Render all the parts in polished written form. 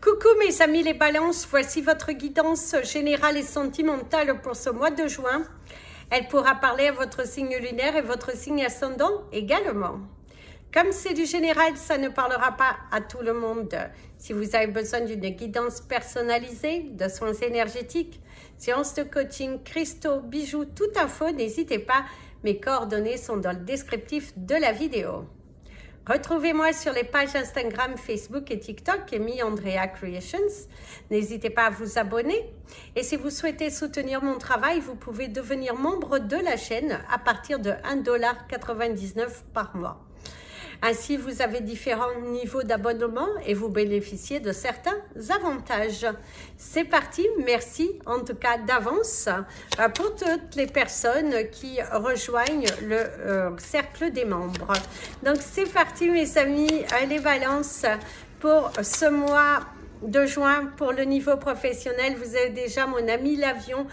Coucou mes amis les balances, voici votre guidance générale et sentimentale pour ce mois de juin. Elle pourra parler à votre signe lunaire et votre signe ascendant également. Comme c'est du général, ça ne parlera pas à tout le monde. Si vous avez besoin d'une guidance personnalisée, de soins énergétiques, séances de coaching, cristaux, bijoux, toute info, n'hésitez pas. Mes coordonnées sont dans le descriptif de la vidéo. Retrouvez-moi sur les pages Instagram, Facebook et TikTok, Amy Andrea Creations. N'hésitez pas à vous abonner. Et si vous souhaitez soutenir mon travail, vous pouvez devenir membre de la chaîne à partir de 1,99 $ par mois. Ainsi, vous avez différents niveaux d'abonnement et vous bénéficiez de certains avantages. C'est parti, merci en tout cas d'avance pour toutes les personnes qui rejoignent le cercle des membres. Donc c'est parti mes amis, les balances pour ce mois de juin. Pour le niveau professionnel, vous avez déjà mon ami l'avion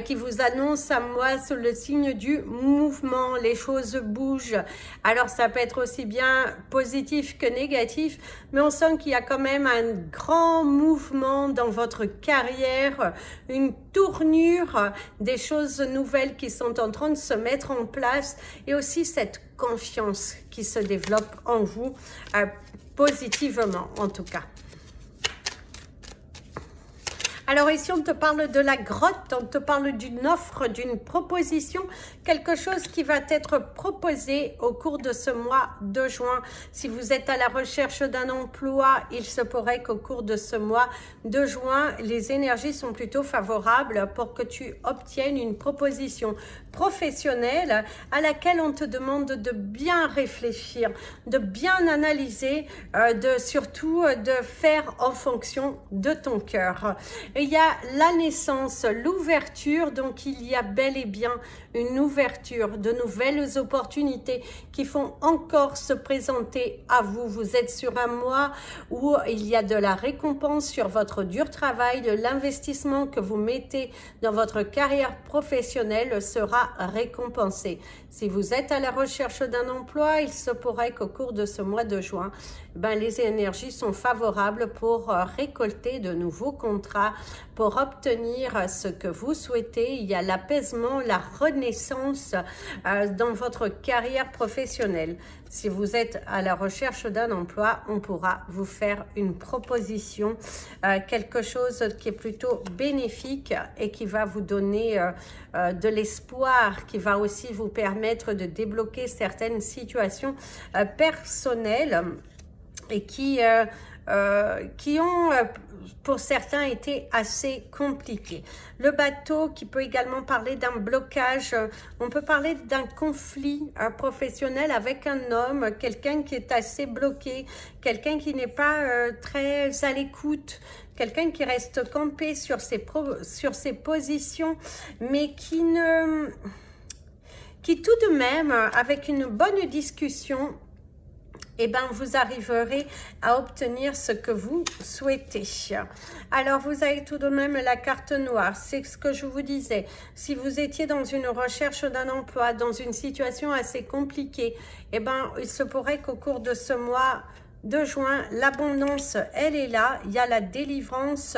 qui vous annonce à moi sous le signe du mouvement, les choses bougent. Alors ça peut être aussi bien positif que négatif, mais on sent qu'il y a quand même un grand mouvement dans votre carrière, une tournure, des choses nouvelles qui sont en train de se mettre en place et aussi cette confiance qui se développe en vous positivement en tout cas. Alors ici, on te parle de la grotte, on te parle d'une offre, d'une proposition, quelque chose qui va être proposé au cours de ce mois de juin. Si vous êtes à la recherche d'un emploi, il se pourrait qu'au cours de ce mois de juin, les énergies sont plutôt favorables pour que tu obtiennes une proposition professionnelle à laquelle on te demande de bien réfléchir, de bien analyser, surtout de faire en fonction de ton cœur. Il y a la naissance, l'ouverture, donc il y a bel et bien une ouverture, de nouvelles opportunités qui font encore se présenter à vous. Vous êtes sur un mois où il y a de la récompense sur votre dur travail, de l'investissement que vous mettez dans votre carrière professionnelle sera récompensé. Si vous êtes à la recherche d'un emploi, il se pourrait qu'au cours de ce mois de juin, les énergies sont favorables pour récolter de nouveaux contrats, pour obtenir ce que vous souhaitez. Il y a l'apaisement, la renaissance dans votre carrière professionnelle. Si vous êtes à la recherche d'un emploi, on pourra vous faire une proposition, quelque chose qui est plutôt bénéfique et qui va vous donner de l'espoir, qui va aussi vous permettre de débloquer certaines situations personnelles et qui ont pour certains été assez compliqués. Le bateau qui peut également parler d'un blocage, on peut parler d'un conflit professionnel avec un homme, quelqu'un qui est assez bloqué, quelqu'un qui n'est pas très à l'écoute, quelqu'un qui reste campé sur ses positions, mais qui tout de même, avec une bonne discussion, vous arriverez à obtenir ce que vous souhaitez. Alors, vous avez tout de même la carte noire. C'est ce que je vous disais. Si vous étiez dans une recherche d'un emploi, dans une situation assez compliquée, il se pourrait qu'au cours de ce mois de juin, l'abondance, elle est là. Il y a la délivrance,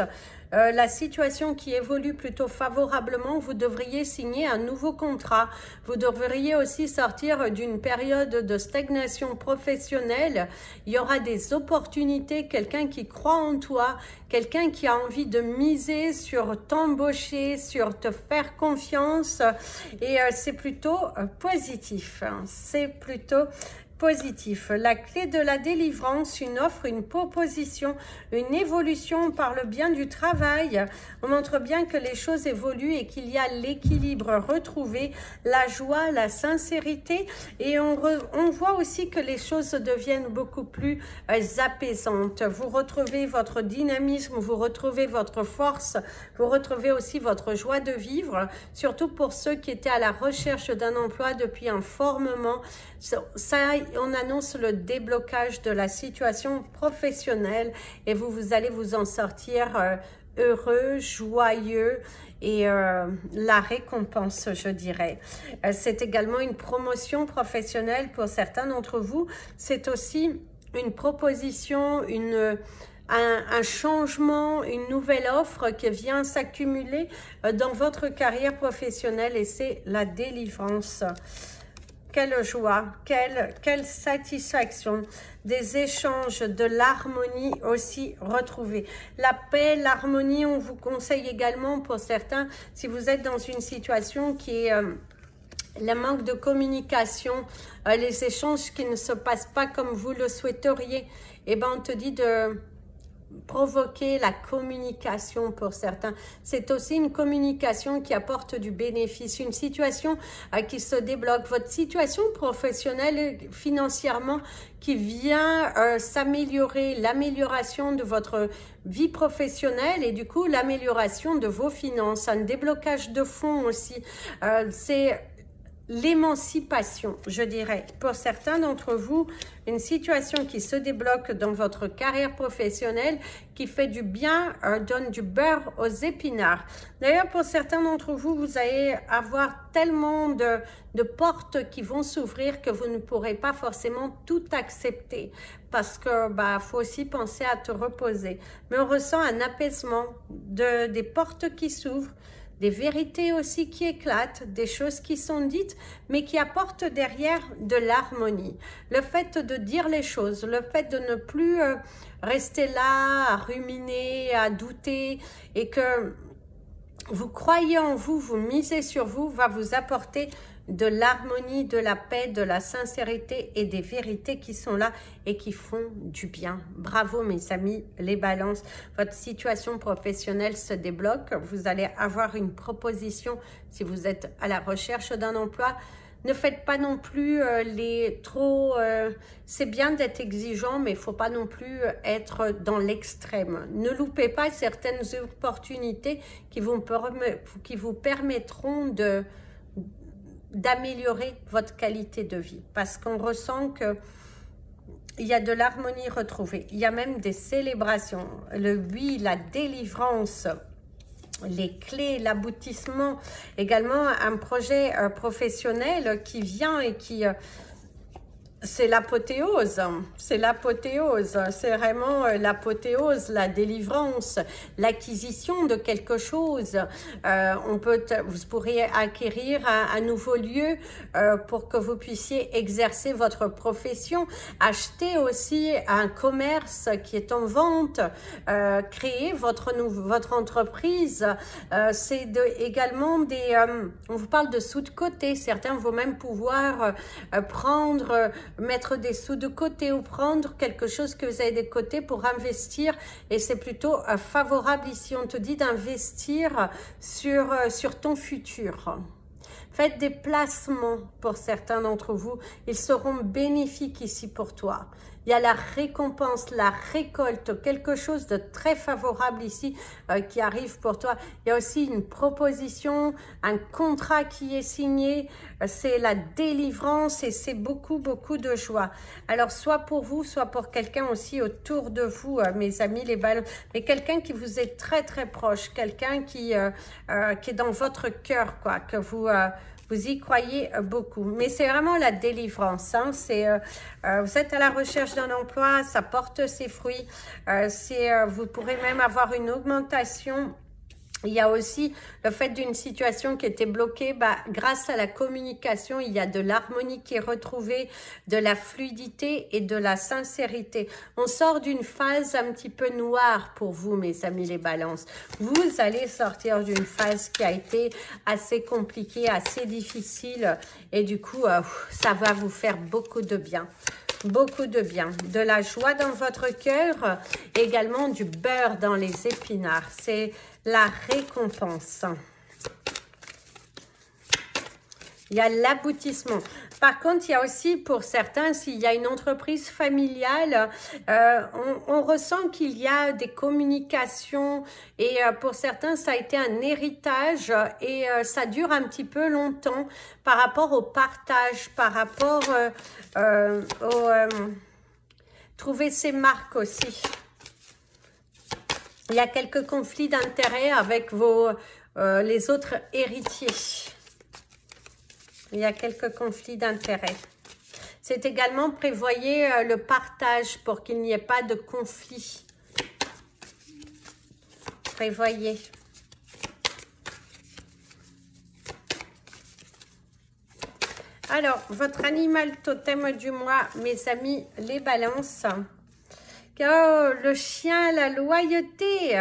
la situation qui évolue plutôt favorablement. Vous devriez signer un nouveau contrat. Vous devriez aussi sortir d'une période de stagnation professionnelle. Il y aura des opportunités, quelqu'un qui croit en toi, quelqu'un qui a envie de miser sur t'embaucher, sur te faire confiance. Et c'est plutôt positif. C'est plutôt positif. La clé de la délivrance, une offre, une proposition, une évolution par le bien du travail. On montre bien que les choses évoluent et qu'il y a l'équilibre retrouvé, la joie, la sincérité. Et on voit aussi que les choses deviennent beaucoup plus apaisantes. Vous retrouvez votre dynamisme, vous retrouvez votre force, vous retrouvez aussi votre joie de vivre, surtout pour ceux qui étaient à la recherche d'un emploi depuis un fort moment. On annonce le déblocage de la situation professionnelle et vous allez vous en sortir heureux, joyeux et la récompense, je dirais. C'est également une promotion professionnelle pour certains d'entre vous. C'est aussi une proposition, un changement, une nouvelle offre qui vient s'accumuler dans votre carrière professionnelle et c'est la délivrance. Quelle joie, quelle satisfaction, des échanges, de l'harmonie aussi retrouvée. La paix, l'harmonie, on vous conseille également pour certains, si vous êtes dans une situation qui est le manque de communication, les échanges qui ne se passent pas comme vous le souhaiteriez, eh ben on te dit de provoquer la communication pour certains. C'est aussi une communication qui apporte du bénéfice, une situation qui se débloque. Votre situation professionnelle, financièrement, qui vient s'améliorer, l'amélioration de votre vie professionnelle et du coup l'amélioration de vos finances, un déblocage de fonds aussi. C'est l'émancipation, je dirais. Pour certains d'entre vous, une situation qui se débloque dans votre carrière professionnelle, qui fait du bien, donne du beurre aux épinards. D'ailleurs, pour certains d'entre vous, vous allez avoir tellement de portes qui vont s'ouvrir que vous ne pourrez pas forcément tout accepter. Parce que faut aussi penser à te reposer. Mais on ressent un apaisement, des portes qui s'ouvrent, des vérités aussi qui éclatent, des choses qui sont dites, mais qui apportent derrière de l'harmonie. Le fait de dire les choses, le fait de ne plus rester là, à ruminer, à douter, et que vous croyez en vous, vous misez sur vous, va vous apporter de l'harmonie, de la paix, de la sincérité et des vérités qui sont là et qui font du bien. Bravo mes amis, les balances. Votre situation professionnelle se débloque. Vous allez avoir une proposition si vous êtes à la recherche d'un emploi. Ne faites pas non plus c'est bien d'être exigeant, mais il ne faut pas non plus être dans l'extrême. Ne loupez pas certaines opportunités qui vous permettront d'améliorer votre qualité de vie. Parce qu'on ressent que il y a de l'harmonie retrouvée. Il y a même des célébrations. Le oui, la délivrance, les clés, l'aboutissement. Également, un projet professionnel qui vient et qui... c'est l'apothéose, c'est l'apothéose, c'est vraiment l'apothéose, la délivrance, l'acquisition de quelque chose. Vous pourriez acquérir un nouveau lieu pour que vous puissiez exercer votre profession, acheter aussi un commerce qui est en vente, créer votre entreprise. C'est également on vous parle de sous de côté, certains vont même pouvoir mettre des sous de côté ou prendre quelque chose que vous avez de côté pour investir et c'est plutôt favorable ici. On te dit d'investir sur ton futur. Faites des placements pour certains d'entre vous. Ils seront bénéfiques ici pour toi. Il y a la récompense, la récolte, quelque chose de très favorable ici qui arrive pour toi. Il y a aussi une proposition, un contrat qui est signé. C'est la délivrance et c'est beaucoup, beaucoup de joie. Alors, soit pour vous, soit pour quelqu'un aussi autour de vous, mes amis, les ballons. Mais quelqu'un qui vous est très, très proche. Quelqu'un qui est dans votre cœur, quoi, que vous y croyez beaucoup. Mais c'est vraiment la délivrance. Hein. Vous êtes à la recherche d'un emploi, ça porte ses fruits. Vous pourrez même avoir une augmentation. Il y a aussi le fait d'une situation qui était bloquée, grâce à la communication, il y a de l'harmonie qui est retrouvée, de la fluidité et de la sincérité. On sort d'une phase un petit peu noire pour vous, mes amis les balances. Vous allez sortir d'une phase qui a été assez compliquée, assez difficile et du coup, ça va vous faire beaucoup de bien. Beaucoup de bien, de la joie dans votre cœur, également du beurre dans les épinards. C'est la récompense. Il y a l'aboutissement. Par contre, il y a aussi pour certains, s'il y a une entreprise familiale, on ressent qu'il y a des communications et pour certains, ça a été un héritage et ça dure un petit peu longtemps par rapport au partage, par rapport trouver ses marques aussi. Il y a quelques conflits d'intérêts avec les autres héritiers. Il y a quelques conflits d'intérêts. C'est également prévoyez le partage pour qu'il n'y ait pas de conflit Prévoyez. Alors, votre animal totem du mois, mes amis, les balances. Oh, le chien, la loyauté.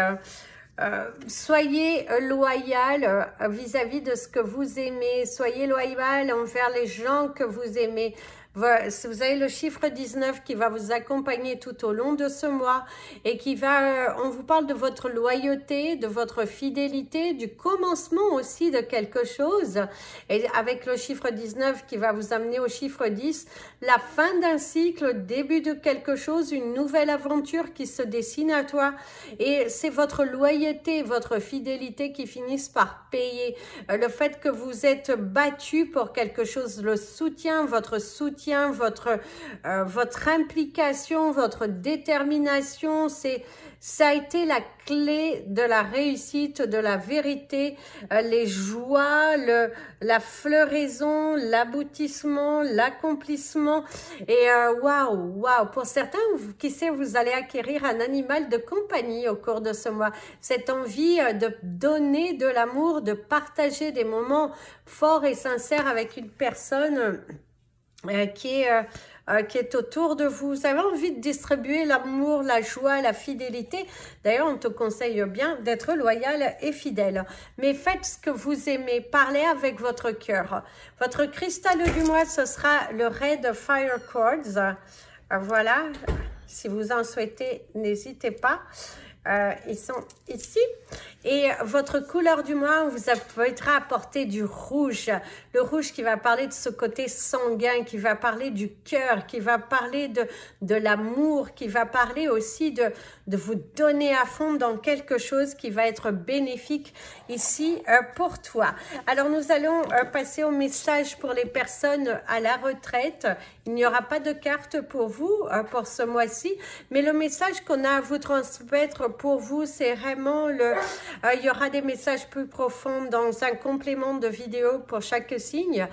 Soyez loyal vis-à-vis de ce que vous aimez. Soyez loyal envers les gens que vous aimez. Vous avez le chiffre 19 qui va vous accompagner tout au long de ce mois et qui va, on vous parle de votre loyauté, de votre fidélité, du commencement aussi de quelque chose. Et avec le chiffre 19 qui va vous amener au chiffre 10, la fin d'un cycle, le début de quelque chose, une nouvelle aventure qui se dessine à toi. Et c'est votre loyauté, votre fidélité qui finissent par payer. Le fait que vous êtes battu pour quelque chose, le soutien, votre implication, votre détermination, ça a été la clé de la réussite, de la vérité, les joies, la floraison, l'aboutissement, l'accomplissement. Et waouh, pour certains, qui sait, vous allez acquérir un animal de compagnie au cours de ce mois. Cette envie de donner de l'amour, de partager des moments forts et sincères avec une personne qui est autour de vous. Vous avez envie de distribuer l'amour, la joie, la fidélité. D'ailleurs, on te conseille bien d'être loyal et fidèle. Mais faites ce que vous aimez. Parlez avec votre cœur. Votre cristal du mois, ce sera le Red Fire Quartz. Voilà. Si vous en souhaitez, n'hésitez pas. Ils sont ici. Et votre couleur du mois, vous va apporter du rouge. Le rouge qui va parler de ce côté sanguin, qui va parler du cœur, qui va parler de l'amour, qui va parler aussi de vous donner à fond dans quelque chose qui va être bénéfique ici pour toi. Alors, nous allons passer au message pour les personnes à la retraite. Il n'y aura pas de carte pour vous pour ce mois-ci, mais le message qu'on a à vous transmettre pour vous, c'est vraiment il y aura des messages plus profonds dans un complément de vidéo pour chaque signe.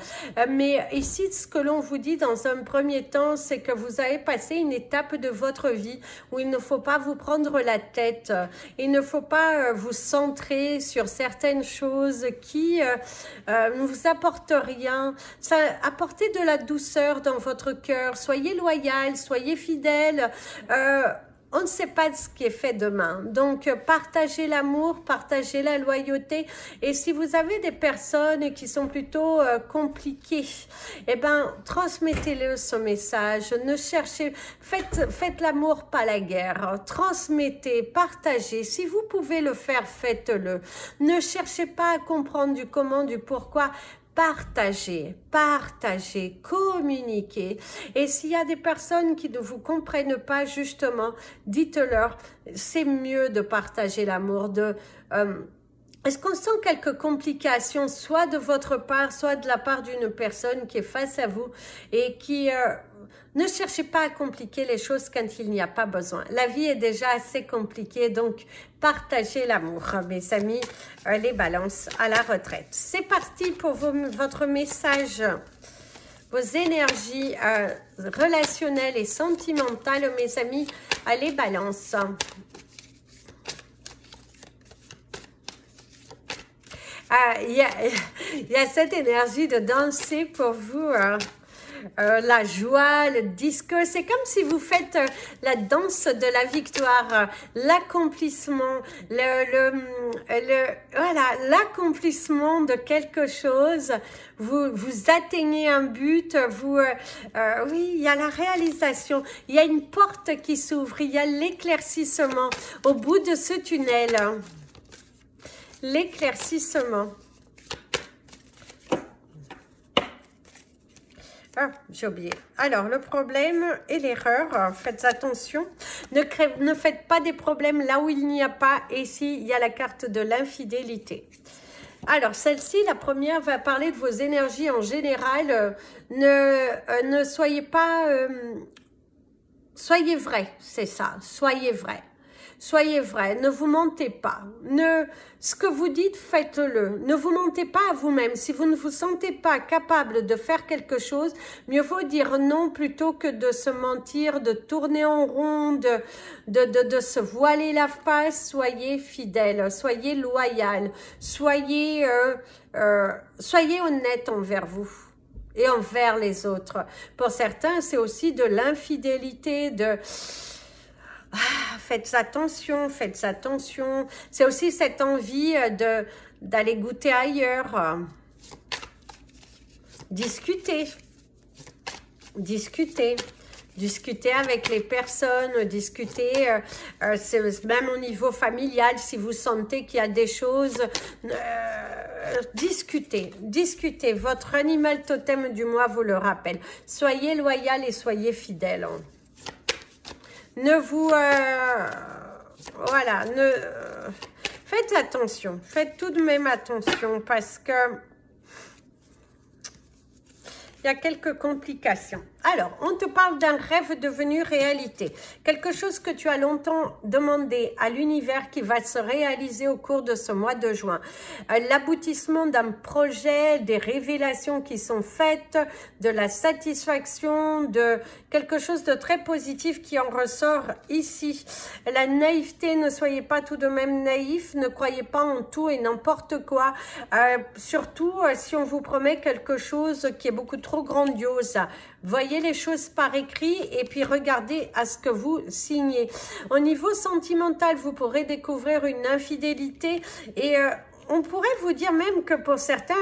Mais ici, ce que l'on vous dit dans un premier temps, c'est que vous avez passé une étape de votre vie où il ne faut pas vous prendre la tête. Il ne faut pas vous centrer sur certaines choses qui ne vous apportent rien. Ça, apportez de la douceur dans votre cœur. Soyez loyal, soyez fidèle. On ne sait pas ce qui est fait demain. Donc, partagez l'amour, partagez la loyauté. Et si vous avez des personnes qui sont plutôt compliquées, eh ben, transmettez-le ce message. Ne cherchez, faites l'amour, pas la guerre. Transmettez, partagez. Si vous pouvez le faire, faites-le. Ne cherchez pas à comprendre du comment, du pourquoi. Partagez, communiquez. Et s'il y a des personnes qui ne vous comprennent pas, justement, dites-leur, c'est mieux de partager l'amour. Est-ce qu'on sent quelques complications, soit de votre part, soit de la part d'une personne qui est face à vous et qui... ne cherchez pas à compliquer les choses quand il n'y a pas besoin. La vie est déjà assez compliquée, donc partagez l'amour, mes amis, les balances à la retraite. C'est parti pour votre message, vos énergies relationnelles et sentimentales, mes amis, les balances. Il y a cette énergie de danser pour vous, la joie, le disque, c'est comme si vous faites la danse de la victoire, l'accomplissement, voilà, l'accomplissement de quelque chose. Vous atteignez un but, oui, il y a la réalisation, il y a une porte qui s'ouvre, il y a l'éclaircissement au bout de ce tunnel. L'éclaircissement. Ah, j'ai oublié. Alors, le problème et l'erreur, faites attention. Ne faites pas des problèmes là où il n'y a pas. Et ici, il y a la carte de l'infidélité. Alors, celle-ci, la première, va parler de vos énergies en général. Ne soyez pas... soyez vrai, c'est ça. Soyez vrai. Soyez vrai, ne vous mentez pas. Ce que vous dites, faites-le. Ne vous mentez pas à vous-même. Si vous ne vous sentez pas capable de faire quelque chose, mieux vaut dire non plutôt que de se mentir, de tourner en rond, de se voiler la face. Soyez fidèle, soyez loyal, soyez honnête envers vous et envers les autres. Pour certains, c'est aussi de l'infidélité, faites attention, faites attention. C'est aussi cette envie d'aller goûter ailleurs. Discutez. Discutez. Discuter avec les personnes, discuter, même au niveau familial, si vous sentez qu'il y a des choses, discutez, discutez. Votre animal totem du mois vous le rappelle. Soyez loyal et soyez fidèle. Ne vous... voilà, faites attention, faites tout de même attention parce que il y a quelques complications. Alors, on te parle d'un rêve devenu réalité. Quelque chose que tu as longtemps demandé à l'univers qui va se réaliser au cours de ce mois de juin. L'aboutissement d'un projet, des révélations qui sont faites, de la satisfaction, de quelque chose de très positif qui en ressort ici. La naïveté, ne soyez pas tout de même naïf, ne croyez pas en tout et n'importe quoi. Surtout si on vous promet quelque chose qui est beaucoup trop grandiose. Voyez les choses par écrit et puis regardez à ce que vous signez. Au niveau sentimental, vous pourrez découvrir une infidélité et on pourrait vous dire même que pour certains,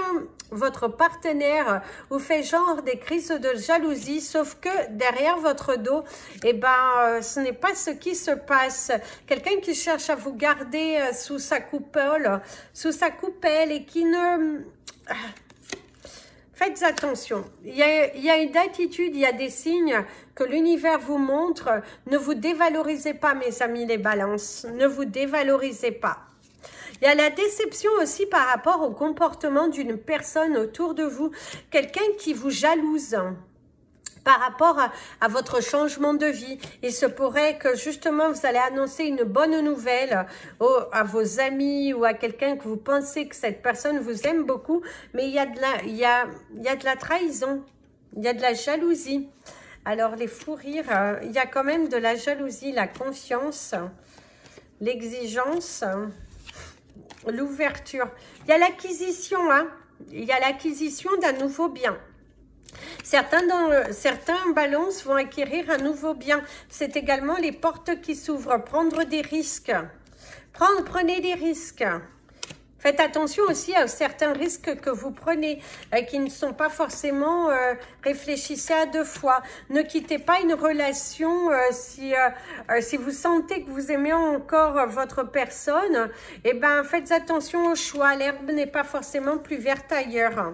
votre partenaire vous fait genre des crises de jalousie, sauf que derrière votre dos, eh ben, ce n'est pas ce qui se passe. Quelqu'un qui cherche à vous garder sous sa coupole et qui ne... Faites attention, il y a une attitude, il y a des signes que l'univers vous montre. Ne vous dévalorisez pas, mes amis les balances, ne vous dévalorisez pas. Il y a la déception aussi par rapport au comportement d'une personne autour de vous, quelqu'un qui vous jalouse par rapport à votre changement de vie. Il se pourrait que justement vous allez annoncer une bonne nouvelle à vos amis ou à quelqu'un que vous pensez que cette personne vous aime beaucoup, mais il y a de la trahison, il y a de la jalousie. Alors les fous rires, il y a quand même de la jalousie, la confiance, l'exigence, l'ouverture. Il y a l'acquisition, hein, il y a l'acquisition d'un nouveau bien. Certains balances vont acquérir un nouveau bien. C'est également les portes qui s'ouvrent. Prendre des risques. Prenez des risques. Faites attention aussi à certains risques que vous prenez, qui ne sont pas forcément réfléchissez à deux fois. Ne quittez pas une relation si vous sentez que vous aimez encore votre personne. Eh ben, faites attention au choix. L'herbe n'est pas forcément plus verte ailleurs.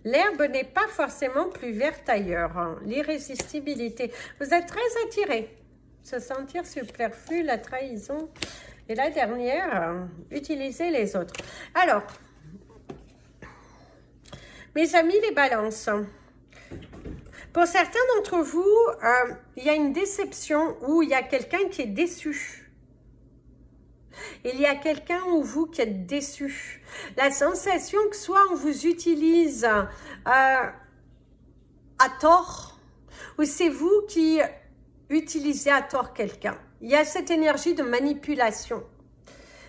L'herbe n'est pas forcément plus verte ailleurs. Hein. L'irrésistibilité. Vous êtes très attiré. Se sentir superflu, la trahison. Et la dernière, utiliser les autres. Alors, mes amis les balances, pour certains d'entre vous, il y a une déception où il y a quelqu'un qui est déçu. Il y a quelqu'un ou vous qui êtes déçu. La sensation que soit on vous utilise à tort, ou c'est vous qui utilisez à tort quelqu'un. Il y a cette énergie de manipulation.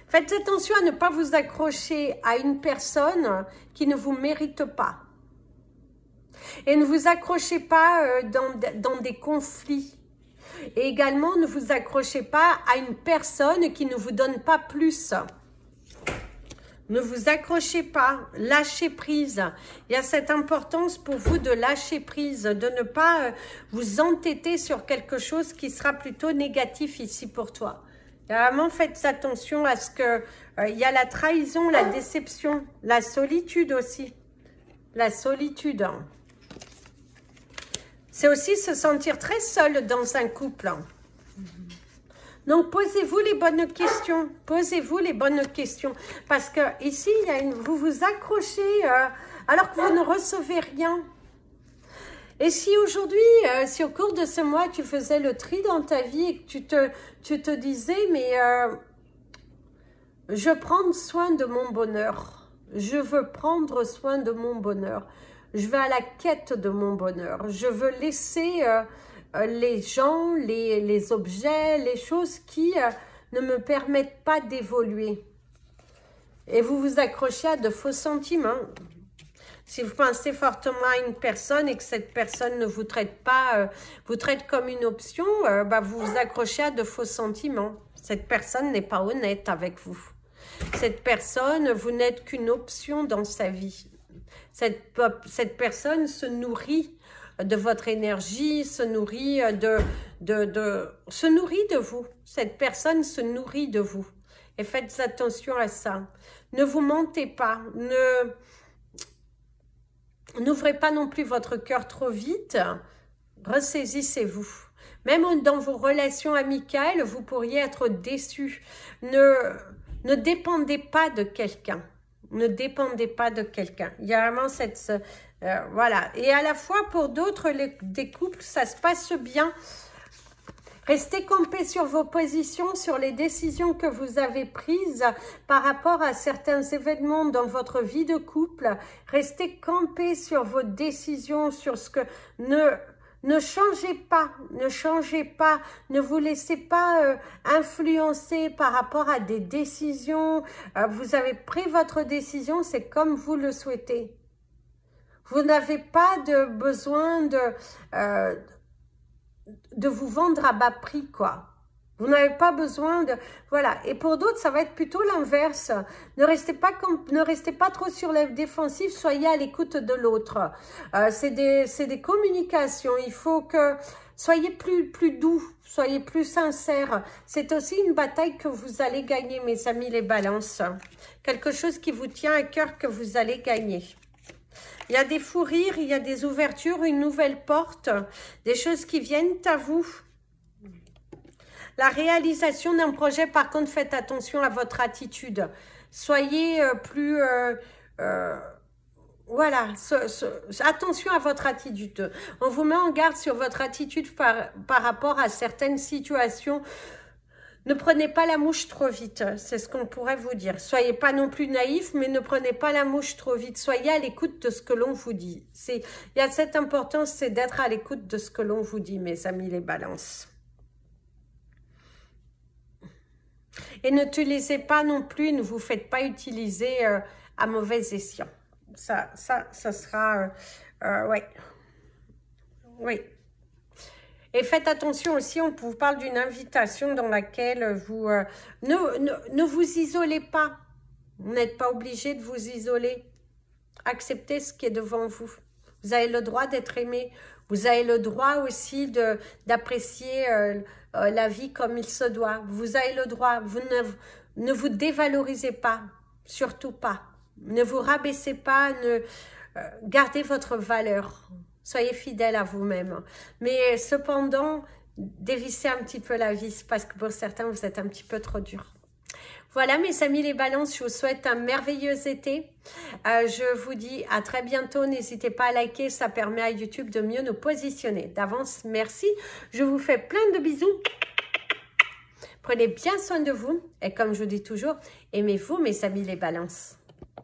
Faites attention à ne pas vous accrocher à une personne qui ne vous mérite pas. Et ne vous accrochez pas dans des conflits. Et également, ne vous accrochez pas à une personne qui ne vous donne pas plus. Ne vous accrochez pas, lâchez prise. Il y a cette importance pour vous de lâcher prise, de ne pas vous entêter sur quelque chose qui sera plutôt négatif ici pour toi. Vraiment, faites attention à ce que... il y a la trahison, la déception, la solitude aussi. La solitude. C'est aussi se sentir très seul dans un couple. Donc, posez-vous les bonnes questions. Posez-vous les bonnes questions. Parce que ici, vous vous accrochez alors que vous ne recevez rien. Et si aujourd'hui, si au cours de ce mois, tu faisais le tri dans ta vie et que tu te disais, mais je prends soin de mon bonheur. Je veux prendre soin de mon bonheur. Je vais à la quête de mon bonheur. Je veux laisser les gens, les objets, les choses qui ne me permettent pas d'évoluer. Et vous vous accrochez à de faux sentiments. Si vous pensez fortement à une personne et que cette personne ne vous traite pas, vous traite comme une option, vous vous accrochez à de faux sentiments. Cette personne n'est pas honnête avec vous. Cette personne, vous n'êtes qu'une option dans sa vie. Cette personne se nourrit de votre énergie, se nourrit de vous. Cette personne se nourrit de vous. Et faites attention à ça. Ne vous mentez pas. N'ouvrez pas non plus votre cœur trop vite. Ressaisissez-vous. Même dans vos relations amicales, vous pourriez être déçus. Ne dépendez pas de quelqu'un. Ne dépendez pas de quelqu'un. Il y a vraiment cette... voilà. Et à la fois, pour d'autres, des couples, ça se passe bien. Restez campés sur vos positions, sur les décisions que vous avez prises par rapport à certains événements dans votre vie de couple. Restez campés sur vos décisions, sur ce que... Ne changez pas, ne vous laissez pas influencer par rapport à des décisions. Vous avez pris votre décision, c'est comme vous le souhaitez. Vous n'avez pas de besoin de vous vendre à bas prix, quoi. Vous n'avez pas besoin de... Voilà. Et pour d'autres, ça va être plutôt l'inverse. Ne restez pas trop sur la défensive, soyez à l'écoute de l'autre. C'est des communications. Il faut que... Soyez plus doux, soyez plus sincères. C'est aussi une bataille que vous allez gagner, mes amis les balances. Quelque chose qui vous tient à cœur que vous allez gagner. Il y a des fous rires, il y a des ouvertures, une nouvelle porte, des choses qui viennent à vous. La réalisation d'un projet, par contre, faites attention à votre attitude. Soyez plus... voilà, attention à votre attitude. On vous met en garde sur votre attitude par rapport à certaines situations. Ne prenez pas la mouche trop vite, c'est ce qu'on pourrait vous dire. Soyez pas non plus naïf, mais ne prenez pas la mouche trop vite. Soyez à l'écoute de ce que l'on vous dit. Il y a cette importance, c'est d'être à l'écoute de ce que l'on vous dit, mes amis les balances. Et n'utilisez pas non plus, ne vous faites pas utiliser à mauvais escient. Ça sera... ouais. Oui. Et faites attention aussi, on vous parle d'une invitation dans laquelle vous... ne vous isolez pas. Vous n'êtes pas obligé de vous isoler. Acceptez ce qui est devant vous. Vous avez le droit d'être aimé. Vous avez le droit aussi d'apprécier la vie comme il se doit. Vous avez le droit. Vous ne vous dévalorisez pas. Surtout pas. Ne vous rabaissez pas. Gardez votre valeur. Soyez fidèle à vous-même. Mais cependant, dévissez un petit peu la vis parce que pour certains, vous êtes un petit peu trop dur. Voilà mes amis les balances, je vous souhaite un merveilleux été. Je vous dis à très bientôt. N'hésitez pas à liker, ça permet à YouTube de mieux nous positionner. D'avance, merci. Je vous fais plein de bisous. Prenez bien soin de vous. Et comme je vous dis toujours, aimez-vous mes amis les balances.